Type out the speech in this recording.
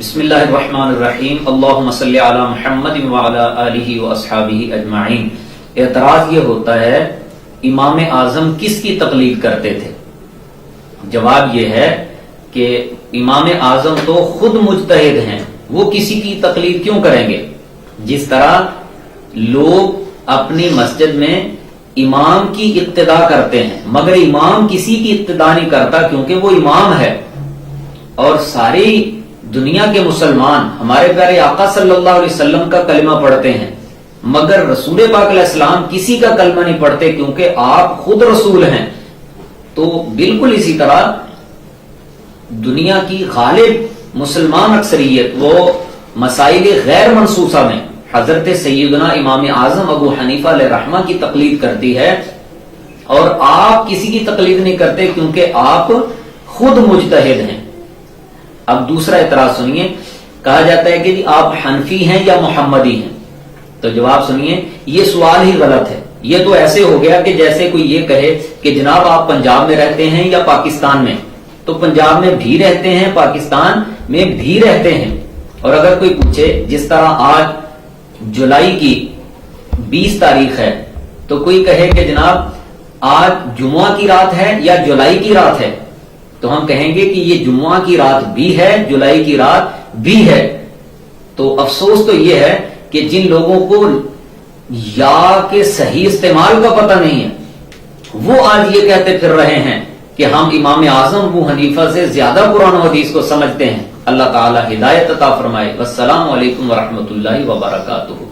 بسم اللہ الرحمن الرحیم اللہم صلی علی محمد وعلی آلہ واصحابہ اجمعین۔ اعتراض یہ ہوتا ہے امام اعظم کس کی تقلید کرتے تھے؟ جواب یہ ہے کہ امام اعظم تو خود مجتہد ہیں، وہ کسی کی تقلید کیوں کریں گے؟ جس طرح لوگ اپنی مسجد میں امام کی اقتدا کرتے ہیں مگر امام کسی کی اقتدا نہیں کرتا کیونکہ وہ امام ہے، اور ساری دنیا کے مسلمان ہمارے پیارے آقا صلی اللہ علیہ وسلم کا کلمہ پڑھتے ہیں مگر رسول پاک علیہ السلام کسی کا کلمہ نہیں پڑھتے کیونکہ آپ خود رسول ہیں۔ تو بالکل اسی طرح دنیا کی غالب مسلمان اکثریت وہ مسائل غیر منصوصہ میں حضرت سیدنا امام اعظم ابو حنیفہ علیہ رحمہ کی تقلید کرتی ہے، اور آپ کسی کی تقلید نہیں کرتے کیونکہ آپ خود مجتہد ہیں۔ اب دوسرا اعتراض سنیے، کہا جاتا ہے کہ جی آپ حنفی ہیں یا محمدی ہیں؟ تو جواب سنیے، یہ سوال ہی غلط ہے۔ یہ تو ایسے ہو گیا کہ جیسے کوئی یہ کہے کہ جناب آپ پنجاب میں رہتے ہیں یا پاکستان میں، تو پنجاب میں بھی رہتے ہیں، پاکستان میں بھی رہتے ہیں۔ اور اگر کوئی پوچھے جس طرح آج جولائی کی 20 تاریخ ہے تو کوئی کہے کہ جناب آج جمعہ کی رات ہے یا جولائی کی رات ہے، تو ہم کہیں گے کہ یہ جمعہ کی رات بھی ہے، جولائی کی رات بھی ہے۔ تو افسوس تو یہ ہے کہ جن لوگوں کو یا کے صحیح استعمال کا پتہ نہیں ہے وہ آج یہ کہتے پھر رہے ہیں کہ ہم امام اعظم ابو حنیفہ سے زیادہ قرآن و حدیث کو سمجھتے ہیں۔ اللہ تعالی ہدایت عطا فرمائے۔ والسلام علیکم ورحمۃ اللہ وبرکاتہ۔